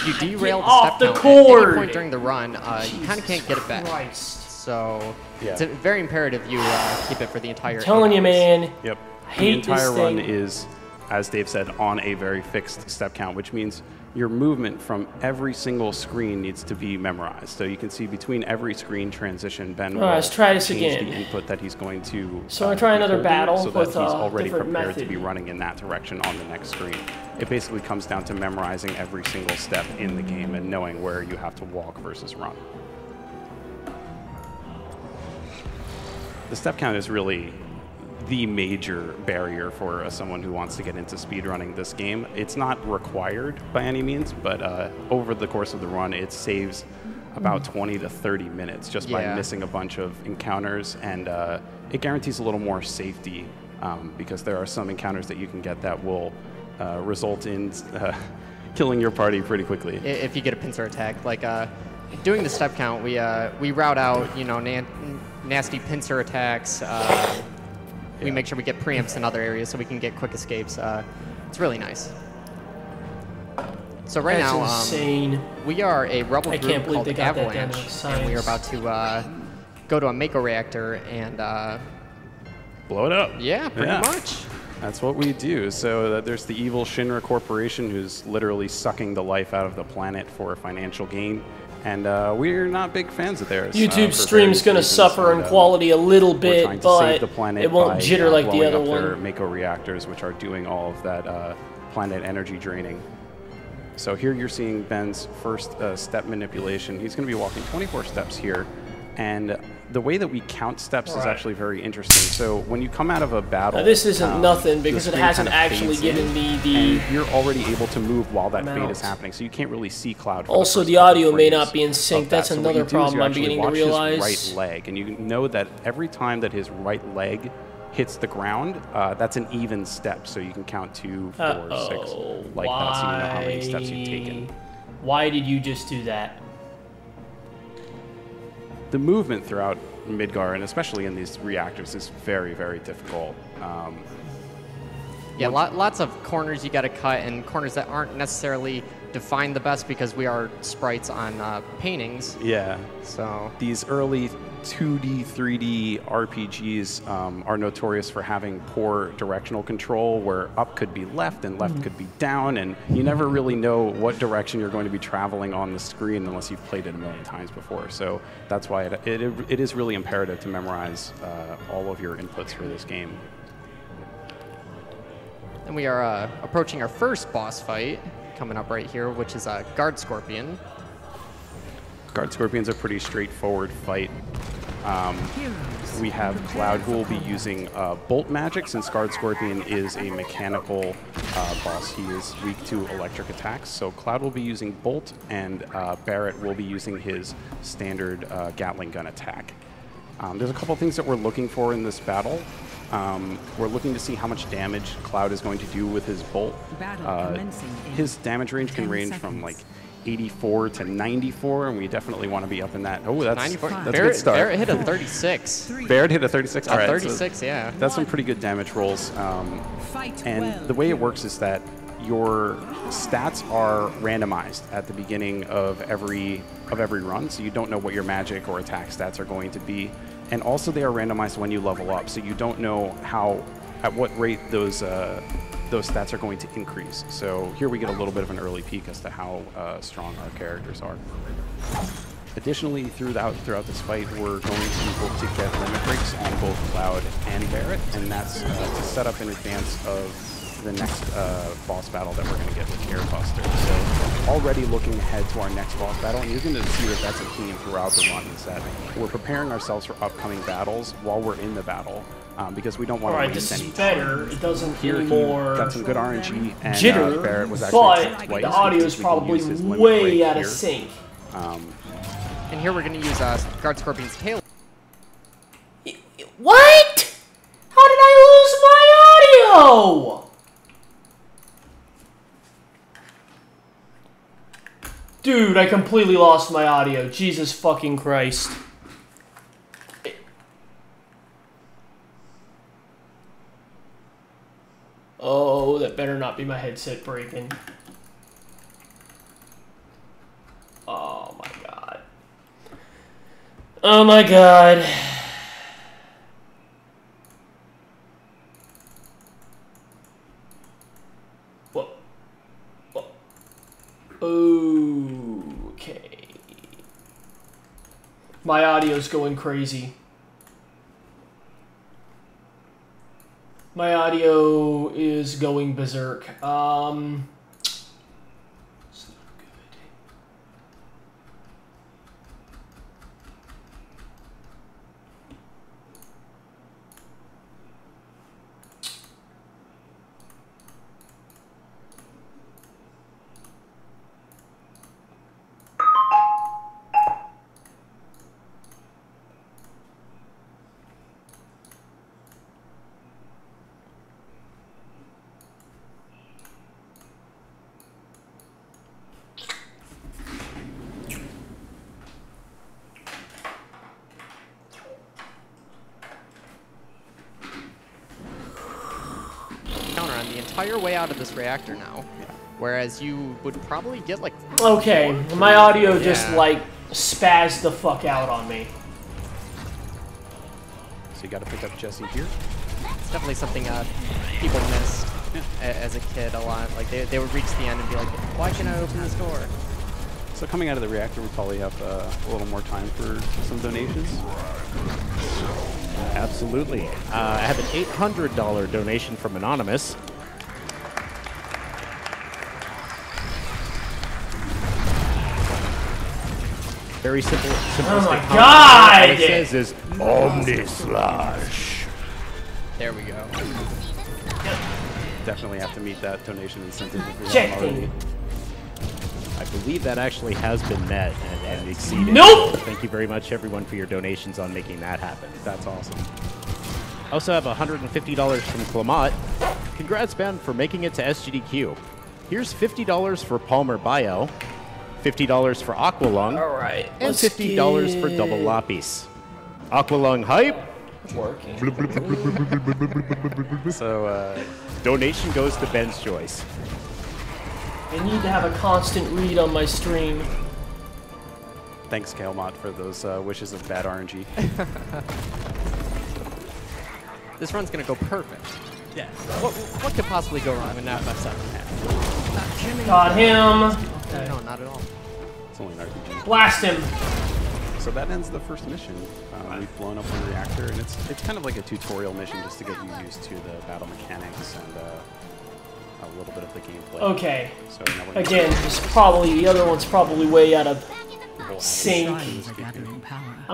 if you derail the off step the count at cord. any point during the run, you kind of can't get it back. Christ. So Yeah. it's very imperative you keep it for the entire. Telling you, man. Yep. I hate the entire this run thing. is, as Dave said, on a very fixed step count, which means your movement from every single screen needs to be memorized. So you can see between every screen transition, Ben will let's try this change again. the input that he's going to. So I try be another holding battle so that with he's a already different prepared to method. be running in that direction on the next screen. It basically comes down to memorizing every single step in the game and knowing where you have to walk versus run. The step count is really the major barrier for someone who wants to get into speedrunning this game. It's not required by any means, but over the course of the run, it saves about 20 to 30 minutes just by missing a bunch of encounters, and it guarantees a little more safety because there are some encounters that you can get that will result in killing your party pretty quickly. If you get a pincer attack, like doing the step count, we route out nasty pincer attacks. We make sure we get preempts in other areas so we can get quick escapes. It's really nice. So right That's now, insane. we are a rebel I group can't believe called they got that down to, Avalanche, like, and we are science. about to go to a Mako reactor and Blow it up. yeah, pretty much. That's what we do. So there's the evil Shinra Corporation who's literally sucking the life out of the planet for financial gain. And we're not big fans of theirs. YouTube for stream's various going to reasons, suffer in and, quality a little we're bit, trying to save the but planet it won't by, jitter like the blowing other up their one. Mako reactors, which are doing all of that planet energy draining. So here you're seeing Ben's first step manipulation. He's going to be walking 24 steps here. And the way that we count steps is actually very interesting. So when you come out of a battle, Now, this isn't nothing because the it screen hasn't kind of actually fades given in, me the and you're already able to move while that fade amount. is happening. So you can't really see Cloud. For Also, the, first the couple audio may frames not be in sync. of that. That's So what another you do is problem you I'm actually beginning to watch his realize. right leg, and you know that every time that his right leg hits the ground, that's an even step. So you can count 2, 4, 6 like that, so you know how many steps you've taken. Why did you just do that? The movement throughout Midgar, and especially in these reactors, is very, very difficult. Yeah, lots of corners you got to cut, and corners that aren't necessarily defined the best because we are sprites on paintings. Yeah. So These early 2D, 3D RPGs are notorious for having poor directional control, where up could be left and left could be down, and you never really know what direction you're going to be traveling on the screen unless you've played it a million times before. So that's why it is really imperative to memorize all of your inputs for this game. and we are approaching our first boss fight coming up right here, which is a Guard Scorpion. Guard Scorpion's a pretty straightforward fight. We have Cloud, who will be using Bolt Magic, since Guard Scorpion is a mechanical boss. He is weak to electric attacks. So Cloud will be using Bolt, and Barrett will be using his standard Gatling gun attack. There's a couple things that we're looking for in this battle. We're looking to see how much damage Cloud is going to do with his Bolt. His damage range can range from like 84 to 94, and we definitely want to be up in that. Oh, that's 94. a good start. Barrett hit a 36. Barrett hit a 36. All right, 36, yeah. that's some pretty good damage rolls. And the way it works is that your stats are randomized at the beginning of every run, so you don't know what your magic or attack stats are going to be. And also they are randomized when you level up, so you don't know at what rate those stats are going to increase. So here we get a little bit of an early peek as to how strong our characters are. Additionally, throughout this fight, we're going to hope to get limit breaks on both Cloud and Barrett, and that's to set up in advance of the next boss battle that we're going to get with Airbuster. So already looking ahead to our next boss battle, and you're going to see that that's a theme throughout the run, is that we're preparing ourselves for upcoming battles while we're in the battle, because we don't want to waste any time. Better. It doesn't Here he anymore. got some good RNG, and jitter, Barrett was actually but attacked twice, the audio because is we can probably use his limit way break out of here. sync. And here we're going to use Guard Scorpion's tail. What? How did I lose my audio? Dude, I completely lost my audio. Jesus fucking Christ. Oh, that better not be my headset breaking. Oh my god. What? Okay. My audio's going crazy. My audio is going berserk. It's not good. Entire way out of this reactor now, whereas you would probably get like. Okay, my audio just like spazzed the fuck out on me. So you got to pick up Jesse here. It's definitely something people missed as a kid a lot. Like they would reach the end and be like, "Why can't I open this door?" So coming out of the reactor, we probably have a little more time for some donations. Absolutely. I have an $800 donation from Anonymous. Very simple. Oh my god! All it says is Omnislash. There we go. Definitely have to meet that donation incentive if we Check haven't already. I believe that actually has been met and exceeded. Nope! Thank you very much, everyone, for your donations on making that happen. That's awesome. I also have $150 from Clamont. Congrats, Ben, for making it to SGDQ. Here's $50 for Palmer Bio, $50 for Aqualung, Alright, and $50 for Double Lapis. Aqualung hype! Working. So, Donation goes to Ben's choice. I need to have a constant read on my stream. thanks, Kalemot, for those wishes of bad RNG. This run's gonna go perfect. Yeah. What could possibly go wrong when that mess up? Got him. Okay. No, not at all. It's only an RPG. Blast him. So that ends the first mission. We've blown up one reactor, and it's kind of like a tutorial mission just to get you used to the battle mechanics and a little bit of the gameplay. Okay. So now we're Again, the other one's probably way out of sync. I'm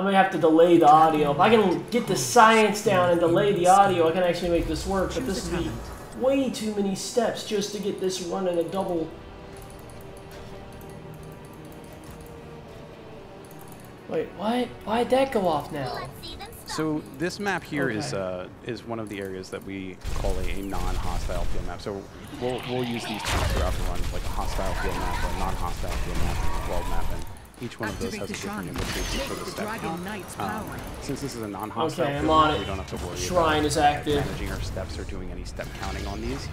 gonna have to delay the audio. If I can get the science down and delay the audio, I can actually make this work. But this would be way too many steps just to get this running a double. Wait, what? Why'd that go off now? So this map here is one of the areas that we call a non-hostile field map. So we'll use these terms throughout the run, like a hostile field map, a non-hostile field map, and a world map, and each one of those has a different invitation for the step count. Since this is a non-hostile Okay, I'm field on map, it. we don't have to worry Shrine about is active. managing our steps or doing any step counting on these.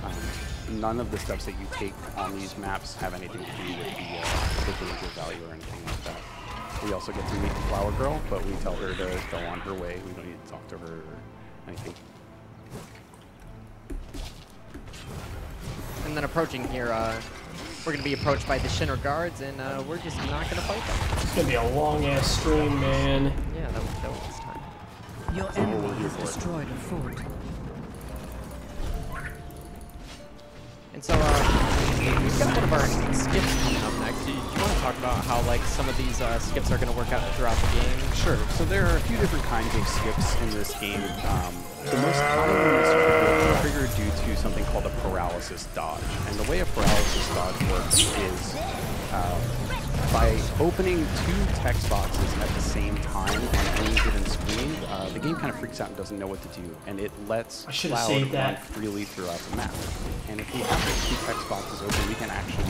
None of the steps that you take on these maps have anything to do with the danger value or anything like that. We also get to meet the flower girl, but we tell her to go on her way. We don't need to talk to her or anything. And then approaching here, we're going to be approached by the Shinra guards, and we're just not going to fight them. It's gonna be a long ass stream, man. Yeah, that was this time. Your enemy has destroyed a fort. And so, we've got one of our skips coming up next. Do you want to talk about how, like, some of these skips are going to work out throughout the game? Sure. So there are a few different kinds of skips in this game. The most common one is triggered due to something called a paralysis dodge. And the way a paralysis dodge works is by opening two text boxes at the same time on any given screen, the game kind of freaks out and doesn't know what to do, and it lets Cloud run freely throughout the map. And if we have those two text boxes open, we can actually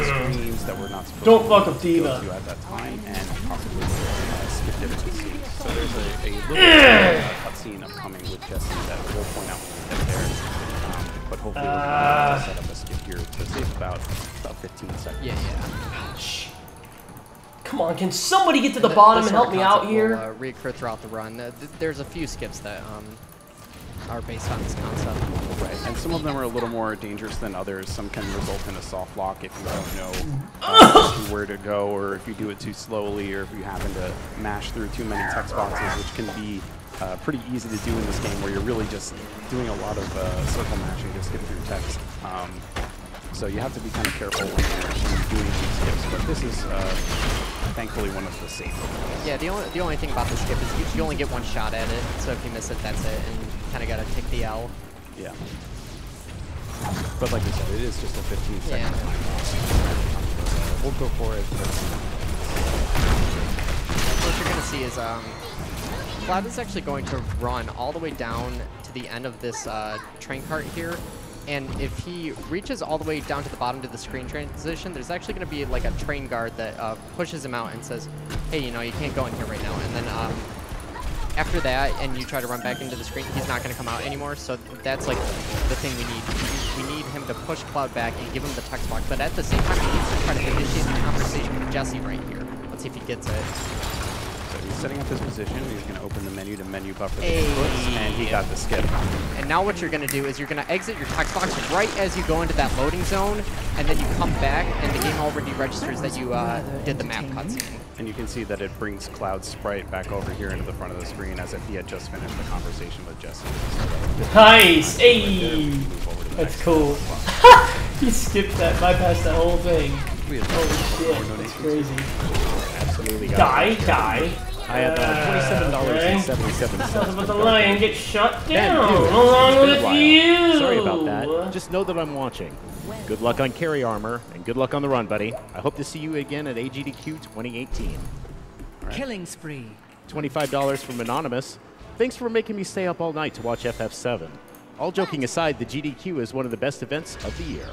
screens that we're not supposed to fuck up go Diva to at that time, and possibly skip different scenes. So there's a little cutscene upcoming with Jesse that we'll point out when we get there. But hopefully we'll set up a skip here to save about 15 seconds. Yeah. Come on, can somebody get to the bottom and help me out here? Will, reoccur throughout the run. There's a few skips that are based on this concept. Right, and some of them are a little more dangerous than others. Some can result in a soft lock if you don't know where to go, or if you do it too slowly, or if you happen to mash through too many text boxes, which can be pretty easy to do in this game, where you're really just doing a lot of circle mashing to skip through text. So you have to be kind of careful when you're doing these skips, but this is thankfully one of the safer ones. Yeah, the only thing about the skip is you only get one shot at it, so if you miss it, that's it, and you kind of got to take the L. Yeah. But like I said, it is just a 15-second time. We'll go for it. What you're going to see is Cloud is actually going to run all the way down to the end of this train cart here. And if he reaches all the way down to the bottom to the screen transition, there's actually going to be like a train guard that pushes him out and says, hey, you know, you can't go in here right now. And then after that, and you try to run back into the screen, he's not going to come out anymore. So that's like the thing we need. We need him to push Cloud back and give him the text box. But at the same time, he needs to try to initiate the conversation with Jesse right here. Let's see if he gets it. So he's setting up his position. He's going to open the menu to menu buffer the inputs, and he got the skip. And now what you're going to do is you're going to exit your text box right as you go into that loading zone, and then you come back, and the game already registers that you did the map cutscene. And you can see that it brings Cloud's sprite back over here into the front of the screen as if he had just finished the conversation with Jesse. Nice! Hey! That's cool. He skipped that, bypassed that whole thing. Holy shit, that's crazy. Absolutely got Die. I have $27.77. Sounds about the lion get shut down along with you. Sorry about that. Just know that I'm watching. Good luck on carry armor, and good luck on the run, buddy. I hope to see you again at AGDQ 2018. Right. Killing spree. $25 from Anonymous. Thanks for making me stay up all night to watch FF7. All joking aside, the GDQ is one of the best events of the year.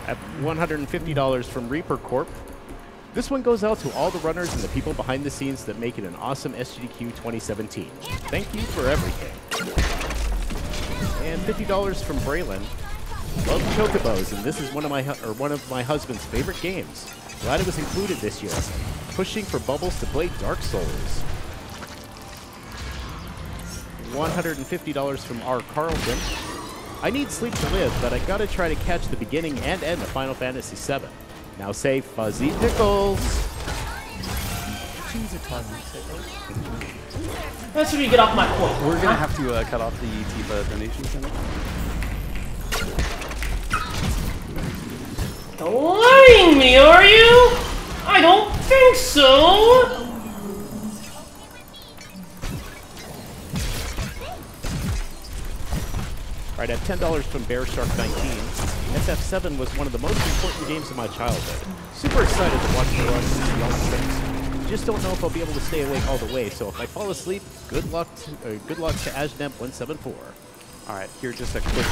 At $150 from Reaper Corp. This one goes out to all the runners and the people behind the scenes that make it an awesome SGDQ 2017. Thank you for everything. And $50 from Braylon. Love Chocobos, and this is one of my husband's favorite games. Glad it was included this year. Pushing for Bubbles to play Dark Souls. $150 from R. Carlton. I need sleep to live, but I gotta try to catch the beginning and end of Final Fantasy VII. Now say Fuzzy Pickles. Choose a Fuzzy Pickles. That's where you get off my point. We're gonna have to cut off the Tifa donation center. Lying me, are you? I don't think so. Right, at $10 from Bear Shark 19, FF7 was one of the most important games of my childhood. Super excited to watch the run and see all the tricks. Just don't know if I'll be able to stay awake all the way, so if I fall asleep, good luck to Ajnemp174. All right, here just a quick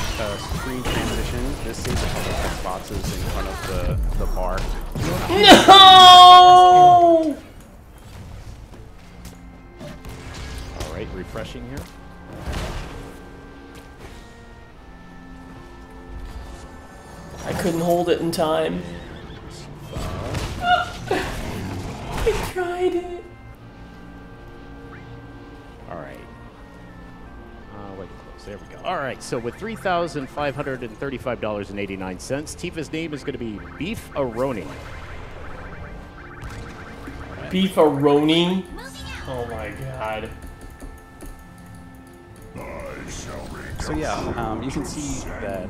screen transition. This is a couple text boxes in front of the bar. No! All right, refreshing here. I couldn't hold it in time. I tried it. All right. Way to close. There we go. All right. So with $3,535.89, Tifa's name is going to be Beef-A-Roni. Beef-A-Roni? Oh my god. So yeah, you can see that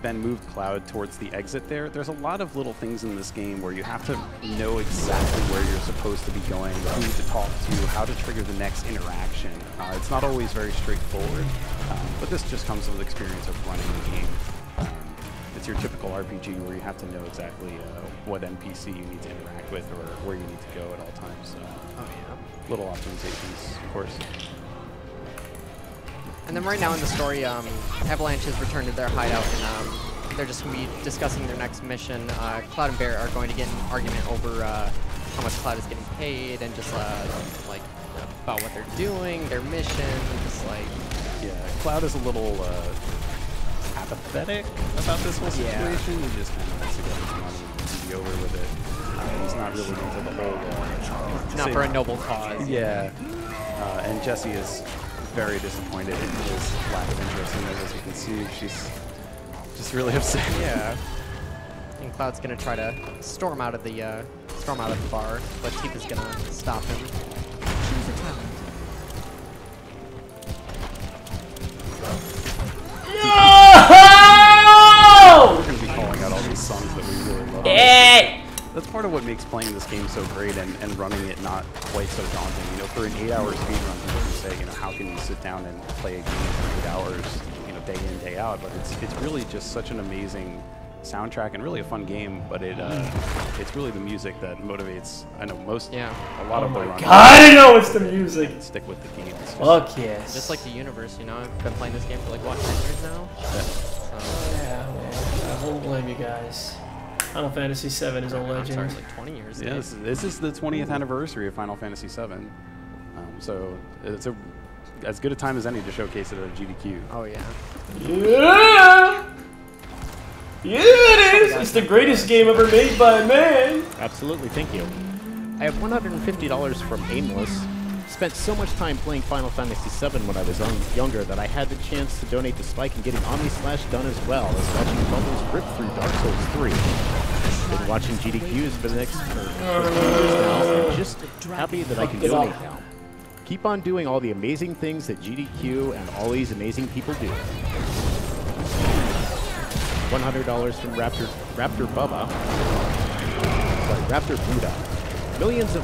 Ben moved Cloud towards the exit there. There's a lot of little things in this game where you have to know exactly where you're supposed to be going, who to talk to, how to trigger the next interaction. It's not always very straightforward, but this just comes with experience of running the game. It's your typical RPG where you have to know exactly what NPC you need to interact with or where you need to go at all times. So, little optimizations, of course. And then right now in the story, Avalanche has returned to their hideout, and they're just going to be discussing their next mission. Cloud and Bear are going to get an argument over how much Cloud is getting paid, and just like about what they're doing, their mission, and just like... Yeah, Cloud is a little apathetic about this whole situation. He just kind of wants to get his money and be over with it. He's not really into the whole... Not for a noble cause. Yeah. And Jessie is very disappointed in his lack of interest in it. As you can see, she's just really upset. Yeah. And Cloud's gonna try to storm out of the bar, but Tifa's gonna stop him. Choose a talent. No! We're gonna be calling out all these songs that we really love. That's part of what makes playing this game so great and running it not quite so daunting. You know, for an 8-hour speedrun, people can say, you know, how can you sit down and play a game for 8 hours, you know, day in, day out? But it's really just such an amazing soundtrack and really a fun game. But it's really the music that motivates. I know a lot of the runners. I know it's the music. Stick with the game. It's just, Fuck yes. Just like the universe, you know, I've been playing this game for like, what, 10 years now? Yeah, man. I won't blame you guys. Final Fantasy VII is a I'm legend. sorry, like 20 years. Yeah, this is the 20th anniversary of Final Fantasy VII. So it's as good a time as any to showcase it at GDQ. Oh, yeah. Yeah! Yeah, it is! It's the greatest game ever made by a man! Absolutely, thank you. I have $150 from Aimless. Spent so much time playing Final Fantasy VII when I was younger that I had the chance to donate to Spike and getting Omni Slash done as well as watching Bubbles rip through Dark Souls 3. Been watching GDQs for the next for 2 years now, and just happy that I can donate now. Keep on doing all the amazing things that GDQ and all these amazing people do. $100 from Raptor Bubba. Sorry, Raptor Buddha. Millions of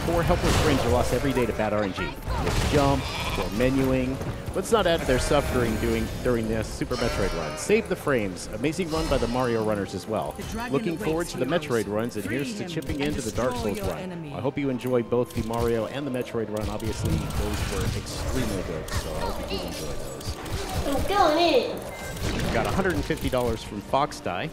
poor helpless brains are lost every day to bad RNG. With jump, or menuing. Let's not add to their suffering during this Super Metroid run. Save the frames. Amazing run by the Mario runners as well. Looking forward to the Metroid runs, and here's to chipping into the Dark Souls run. I hope you enjoy both the Mario and the Metroid run. Obviously, those were extremely good, so I hope you do enjoy those. I'm going in! Got $150 from Foxdie.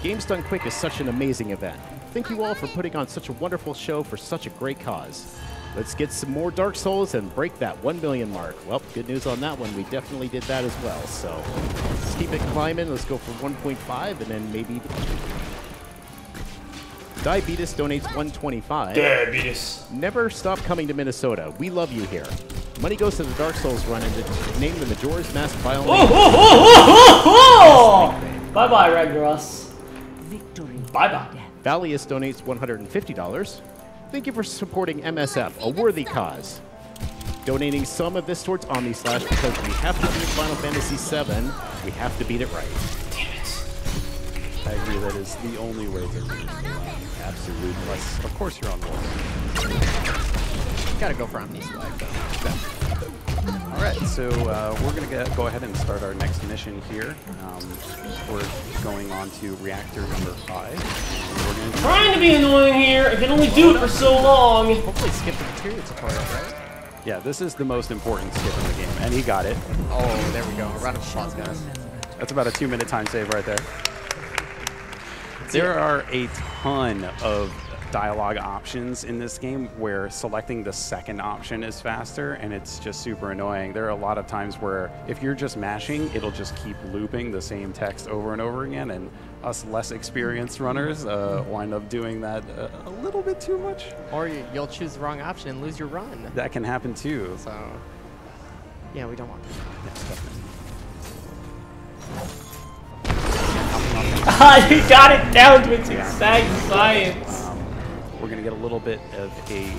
Games Done Quick is such an amazing event. Thank you all for putting on such a wonderful show for such a great cause. Let's get some more Dark Souls and break that 1 million mark. Well, good news on that one. We definitely did that as well. So let's keep it climbing. Let's go for 1.5 and then maybe... Diabetes donates 125. Diabetes. Never stop coming to Minnesota. We love you here. Money goes to the Dark Souls run and to name the Majora's Mask file. Bye-bye, Ragnaros. Victory. Bye-bye. Valius donates $150. Thank you for supporting MSF, a worthy cause. Donating some of this towards Omni Slash because we have to beat Final Fantasy VII. We have to beat it right. Damn it. I agree, that is the only way to do it. Absolutely. Unless, of course, you're on board. Gotta go for Omni Slash, though. All right, so we're going to go ahead and start our next mission here. We're going on to reactor number 5. We're gonna Trying to be annoying here. I can only do it for so long. Hopefully skip the material tutorial, right? Yeah, this is the most important skip in the game, and he got it. Oh, there we go. Round of applause, guys. That's about a 2-minute time save right there. There are a ton of dialogue options in this game where selecting the second option is faster, and it's just super annoying. There are a lot of times where if you're just mashing, it'll just keep looping the same text over and over again, and us less experienced runners wind up doing that a little bit too much. Or you'll choose the wrong option and lose your run. That can happen too. So, yeah, we don't want that. Yes, definitely. You got it down to its exact science. We're going to get a little bit of a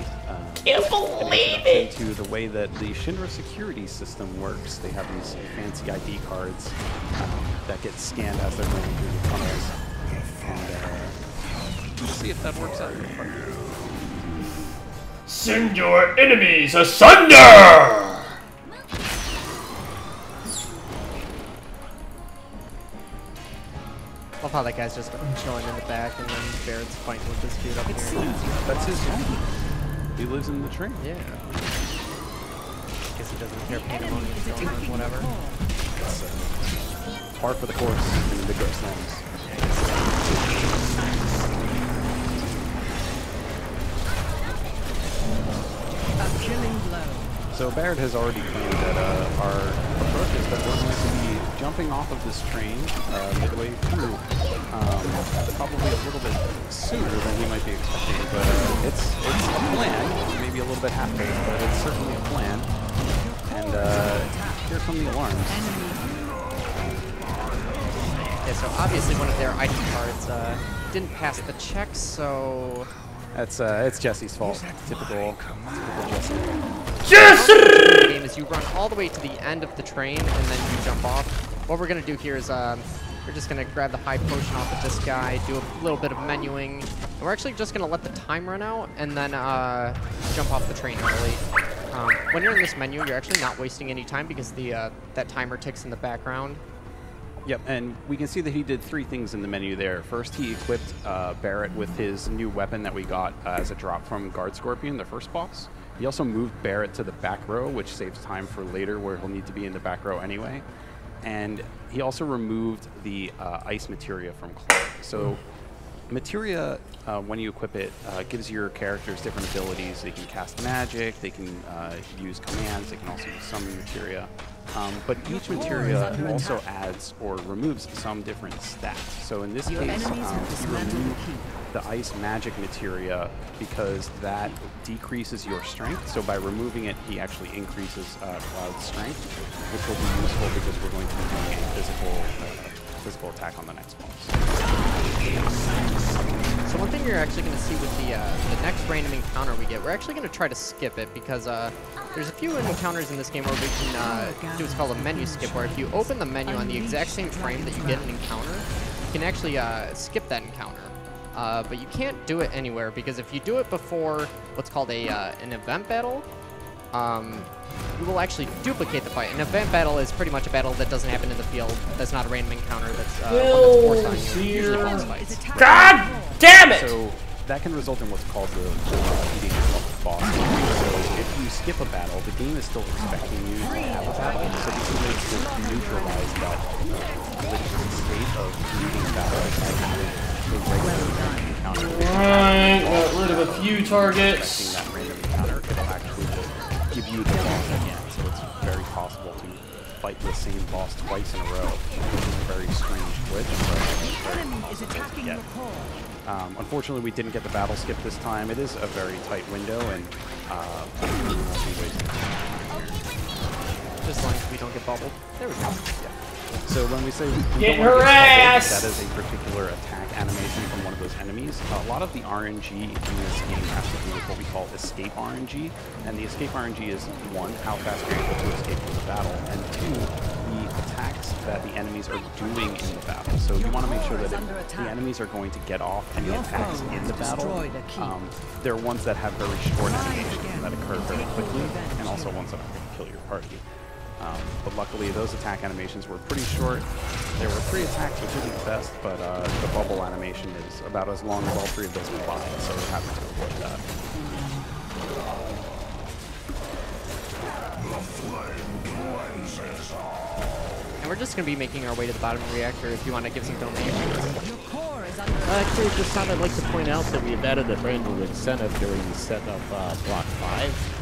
Can't believe it. to the way that the Shinra security system works. They have these fancy ID cards that get scanned as they're going through the tunnels. And let's see if that works out. Send your enemies asunder! I love how that guy's just chilling in the back and then Barrett's fighting with this dude up here. That's his home. He lives in the train. Yeah. Guess he doesn't hear pandemonium going on, whatever. It's par for the course in the Midwest Slams. A killing blow. So Barrett has already claimed that our approach is that we're going to be jumping off of this train midway through, probably a little bit sooner than he might be expecting, but it's a plan, maybe a little bit half-baked, but it's certainly a plan. And here come the alarms. Yeah, so obviously one of their ID cards didn't pass the check, so... It's Jesse's fault. Typical Jesse. The game is you run all the way to the end of the train and then you jump off. What we're gonna do here is we're just gonna grab the high potion off of this guy, do a little bit of menuing, and we're actually just gonna let the time run out and then jump off the train early. When you're in this menu, you're actually not wasting any time because the that timer ticks in the background. Yep, and we can see that he did 3 things in the menu there. First, he equipped Barret with his new weapon that we got as a drop from Guard Scorpion, the first boss. He also moved Barret to the back row, which saves time for later where he'll need to be in the back row anyway. And he also removed the ice materia from Clark. So materia, when you equip it, gives your characters different abilities. They can cast magic, they can use commands, they can also use summon materia. But each materia also adds or removes some different stats. So in this case, he removed the ice magic materia because that decreases your strength. So by removing it, he actually increases Cloud's strength, which will be useful because we're going to be doing a physical attack on the next boss. So one thing you're actually going to see with the next random encounter we get, we're actually going to try to skip it because there's a few encounters in this game where we can do what's called a menu skip, where if you open the menu on the exact same frame that you get an encounter, you can actually skip that encounter. But you can't do it anywhere because if you do it before what's called an event battle, you will actually duplicate the fight. An event battle is pretty much a battle that doesn't happen in the field. That's not a random encounter. That's one that's forced on you. Usually boss fights. God damn it! So that can result in what's called the beating of the boss. So if you skip a battle, the game is still expecting you to have a battle. So this is ways to neutralize that glitchy state of beating a battle by having a regular encounter. Alright, got rid of a few targets. That random encounter could actually just give you the boss again. So it's very possible to fight the same boss twice in a row. It's a very strange glitch, but it's very possible to get. Unfortunately, we didn't get the battle skip this time. It is a very tight window, and we won't be wasting time here. Just as long as we don't get bubbled. There we go. Yeah. So when we say we get don't want to get harassed, bubbled, that is a particular attack animation from one of those enemies. A lot of the RNG in this game has to do with what we call escape RNG, and the escape RNG is 1, how fast you're able to escape from the battle, and 2, the attacks that the enemies are doing in the battle. So you want to make sure that if the enemies are going to get off any attacks in the battle, they're ones that have very short animations that occur very quickly, and also ones that are going to kill your party. But luckily, those attack animations were pretty short. There were 3 attacks, which isn't the best, but the bubble animation is about as long as all 3 of those combined, so we're happy to avoid that. And we're just going to be making our way to the bottom of the reactor if you want to give some donations. Actually, at this time, I'd like to point out that we've added a brand new incentive during the setting of Block 5.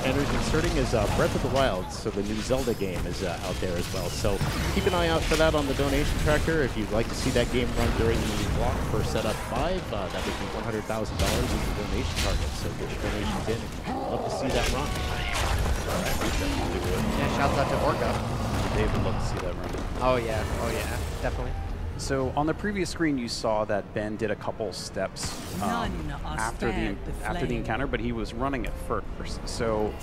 And inserting is Breath of the Wild, so the new Zelda game is out there as well. So keep an eye out for that on the donation tracker. If you'd like to see that game run during the block for Setup 5, that would be $100,000 as the donation target. So get your donations in if you'd love to see that run. Yeah, shouts out to Orga. Dave would love to see that run. Oh yeah, definitely. So on the previous screen, you saw that Ben did a couple steps after the encounter, but he was running it first. So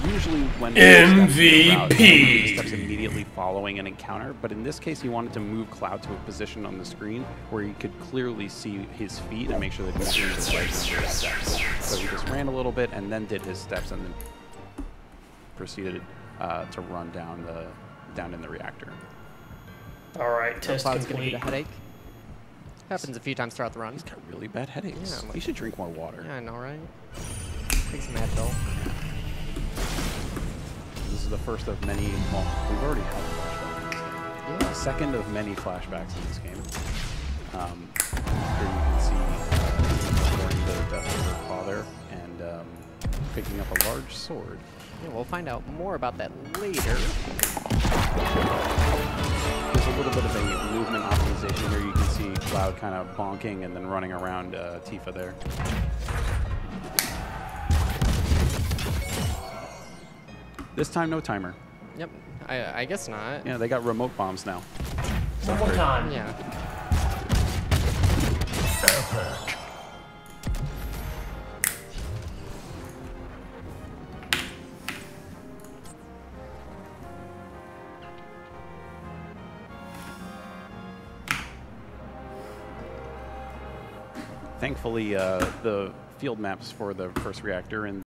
usually when MVP the steps immediately following an encounter, but in this case, he wanted to move Cloud to a position on the screen where he could clearly see his feet and make sure that he was doing the right steps. So he just ran a little bit and then did his steps and then proceeded to run down in the reactor. Alright, test Cloud's gonna complete. get a headache. Happens a few times throughout the run. He's got really bad headaches. Yeah, He should drink more water. Yeah, I know, right? Take some Advil. This is the first of many, well, we've already had flashbacks. Yeah. Second of many flashbacks in this game. Here you can see during the death of her father and picking up a large sword. Yeah, we'll find out more about that later. There's a little bit of a movement optimization here. You can see Cloud kind of bonking and then running around Tifa there. This time, no timer. Yep. I guess not. Yeah, they got remote bombs now. One more time. Yeah. Thankfully, the field maps for the first reactor and